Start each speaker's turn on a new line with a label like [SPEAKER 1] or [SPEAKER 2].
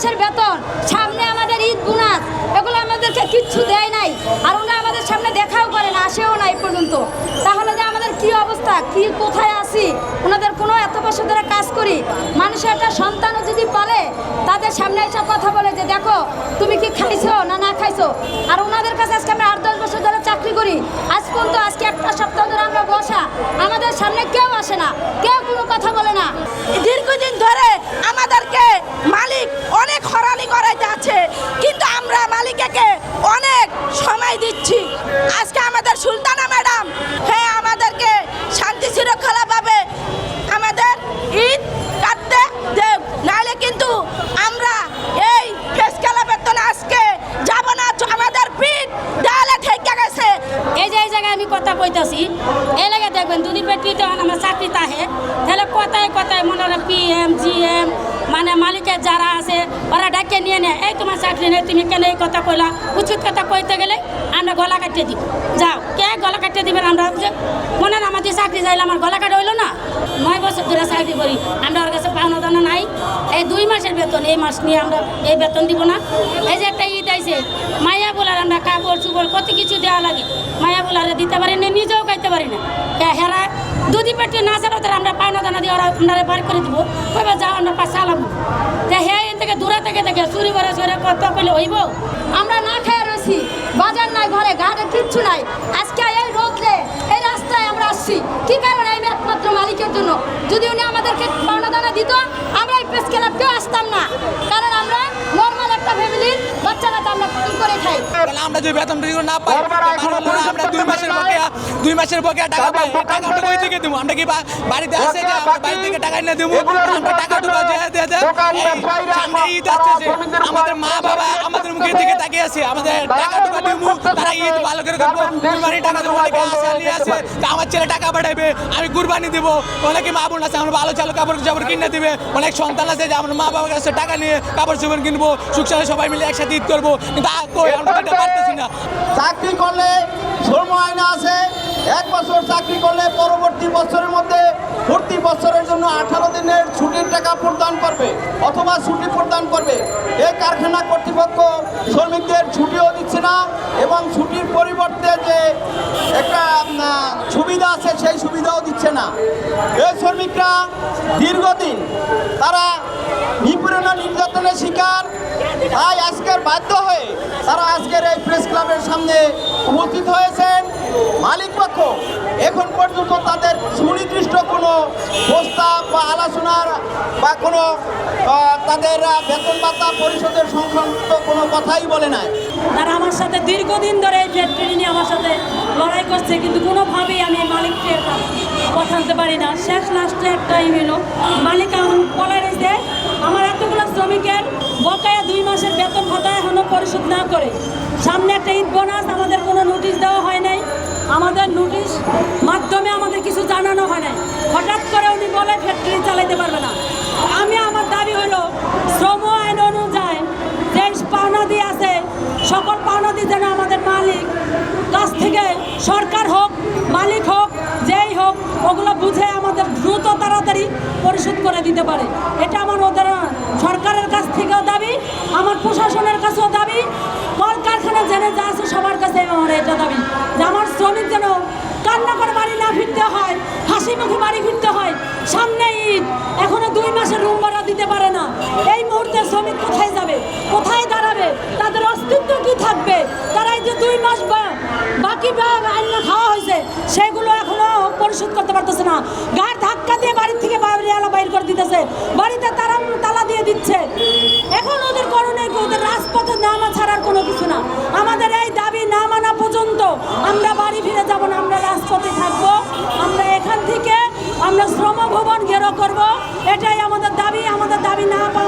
[SPEAKER 1] মাসের বেতন, সামনে আমাদের ঈদ বোনাস, এগুলো আমাদেরকে কিচ্ছু দেয় নাই। আর ওনারা আমাদের সামনে দেখাও করে না, আসেও না এই পর্যন্ত। তাহলে যে আমাদের কি অবস্থা, কি কোথায় আসি? ওনাদের কোনো এত বছর ধরে কাজ করি, মানুষের একটা সন্তানও যদি পালে তাদের সামনে এসব কথা বলে যে দেখো তুমি কি খাইছো না না খাইছো। আর ওনাদের কাছে আজকে আমরা 8-10 বছর ধরে চাকরি করি, আজ পর্যন্ত আজকে একটা সপ্তাহ ধরে আমরা বসা, আমাদের সামনে কেউ আসে না, কেউ কোনো কথা বলে না।
[SPEAKER 2] দীর্ঘদিন ধরে আমাদেরকে মালিক অনেক হয়রানি করে যাচ্ছে, কিন্তু আমরা মালিককে অনেক সময় দিচ্ছি। আজকে আমাদের সুলতানা ম্যাডাম হ্যাঁ আমাদেরকে শান্তি শৃঙ্খলাভাবে আমাদের ঈদ কাটতে দেব, নাহলে কিন্তু আমরা এই প্রেস ক্লাবের তো আজকে যাব না, আমাদের পিঠ দেয়ালে ঠেকে গেছে।
[SPEAKER 3] এই যে এই জায়গায় আমি কথা কইতেছি, এই লাগে দেখবেন দুদিন পেটিতে আমার চাকরি তাহে, তাহলে কথায় কথায় মনে হয় PM GM মানে মালিকের যারা আছে ওরা ডাকে নিয়ে নেয়, এই তোমার চাকরি নেই, তুমি কেন এই কথা কইলা। উচিত কথা কইতে গেলে আমরা গলা কাটিয়ে দিব, যাও কে গলা কাটিয়ে দিবেন। আমরা মনে হয় আমাদের চাকরি চাইলে আমার গলা কাটা হইলো না। 9 বছর ধরে চাকরি করি, আমরা ওর কাছে পাওনা দানা নাই। এই 2 মাসের বেতন, এই মাস নিয়ে আমরা এই বেতন দিব না। এই যে একটা ঈদ আইছে, মাইয়া বলার আমরা কাপড় চুপড় কত কিছু দেওয়া লাগে, মায়া বলারে দিতে পারি না, নিজেও খাইতে পারি না। হেরা দুধি পেটে না ছাড়া তারা আমরা পাওনা দানা দিয়ে ওরা আপনারা বার করে দেবো, কইবা যাও আমরা পাশে চালাবো। হ্যাঁ এর থেকে দূরে থেকে দেখে চুরি করে চুরি কত পেলে হইব।
[SPEAKER 1] আমরা না খেয়ে রয়েছি, বাজার নাই, ঘরে ঘাটে কিচ্ছু নাই। আজকে এই রোদে এই রাস্তায় আমরা আসছি কি কারণে? এই একমাত্র মালিকের জন্য। যদি উনি আমাদেরকে পাওনা দানা দিত আমরা এই প্রেস ক্লাব কেউ আসতাম না, কারণ আমরা নর্মাল একটা ফ্যামিলির বাচ্চারা তো আমরা পালন করে খাই।
[SPEAKER 4] আমরা যদি বেতন না পাই আমরা 2 মাসের বকেয়া টাকা পাই, টাকাটা কই থেকে দেবো? আমরা কি বাড়িতে আছে যে আমরা বাড়ি থেকে টাকা এনে দেবো? আমরা টাকাটা সামনে ঈদ আসছে, আমাদের মা বাবা আমাদের মুখের দিকে তাকিয়ে আছে, আমাদের টাকাটা দেবো, তারা ঈদ ভালো করে করবো, কুরবানি টাকা দেবো। অনেকে আশা আছে আমার ছেলে টাকা পাঠাইবে, আমি কুরবানি দেবো। অনেকে মা বোন আছে আমার ভালো চালো কাপড় চাপড় কিনে দিবে, অনেক সন্তান আছে যে আমার মা বাবার কাছে টাকা নিয়ে কাপড় চোপড় কিনবো, সুখসারে সবাই মিলে একসাথে ঈদ করবো, কিন্তু আমরা পারতেছি না।
[SPEAKER 5] চাকরি করলে শ্রম আইন আছে, 1 বছর চাকরি করলে পরবর্তী বছরের মধ্যে প্রতি বছরের জন্য 18 দিনের ছুটির টাকা প্রদান করবে অথবা ছুটি প্রদান করবে। এই কারখানা কর্তৃপক্ষ শ্রমিকদের ছুটিও দিচ্ছে না এবং ছুটির পরিবর্তে যে একটা সুবিধা আছে সেই সুবিধাও দিচ্ছে না। এই শ্রমিকরা দীর্ঘদিন তারা নিপীড়ন নির্যাতনের শিকার, তাই আজকের বাধ্য হয়ে তারা আজকের এই প্রেস ক্লাবের সামনে উপস্থিত হয়েছেন। মালিক পক্ষ এখন পর্যন্ত তাদের সুনির্দিষ্ট কোনো প্রস্তাব বা আলোচনার বা কোনো তাদের বেতন ভাতা পরিশোধের সংক্রান্ত কোনো কথাই বলে নাই।
[SPEAKER 3] তারা আমার সাথে দীর্ঘদিন ধরে এই ফ্যাক্টরি নিয়ে আমার সাথে লড়াই করছে, কিন্তু কোনোভাবেই আমি মালিককে কথা আনতে পারি না। শেষ লাস্টে একটা ইমেল মালিক এখন বলে রয়েছে আমার এতগুলো শ্রমিকের বকেয়া 2 মাসের বেতন ভাতা এখনও পরিশোধ না করে। সামনে একটা ঈদ বোনাস, আমাদের কোনো নোটিশ দেওয়া হয় নাই, আমাদের নোটিশ মাধ্যমে আমাদের কিছু জানানো হয় নাই। হঠাৎ করে উনি বলে ফ্যাক্টরি চালাইতে পারবে না। আমার দাবি হলো শ্রম আইন অনুযায়ী যে পাওনাদি আছে সকল পাওনাদি যেন আমাদের মালিক কাছ থেকে সরকার হোক মালিক হোক যেই হোক ওগুলো বুঝে আমাদের দ্রুত তাড়াতাড়ি পরিশোধ করে দিতে পারে। এটা আমার ওদের সরকারের কাছ থেকেও দাবি, আমার প্রশাসনের কাছেও দাবি, কল কারখানা জেনে যা আছে সবার কাছে আমার এটা দাবি যে আমার শ্রমিক যেন কান্না করে বাড়ি না ফিরতে হয়, হাসি মুখে বাড়ি ফিরতে হয়। সামনে ঈদ, এখনো 2 মাসের রুম ভাড়া দিতে পারে না। এই মুহূর্তে শ্রমিক কোথায় যাবে, কোথায় দাঁড়াবে, তাদের অস্তিত্ব কি থাকবে? তারা এই যে 2 মাস বাকি আইন খাওয়া হয়েছে সেগুলো এখনো পরিশোধ করতে পারতেছে না। গাড় ধাক্কা দিয়ে বাড়ি থেকে বাইর করে দিতেছে, বাড়িতে তালা দিয়ে দিচ্ছে। এখন ওদের করণীয় ওদের রাজপথে নামা ছাড়ার কোনো কিছু না। আমাদের এই দাবি না মানা পর্যন্ত আমরা বাড়ি ফিরে যাব না, আমরা রাজপথে থাকবো। আমরা এখান থেকে আমরা শ্রম ভবন ঘেরাও করবো, এটাই আমাদের দাবি। আমাদের দাবি না পাওয়া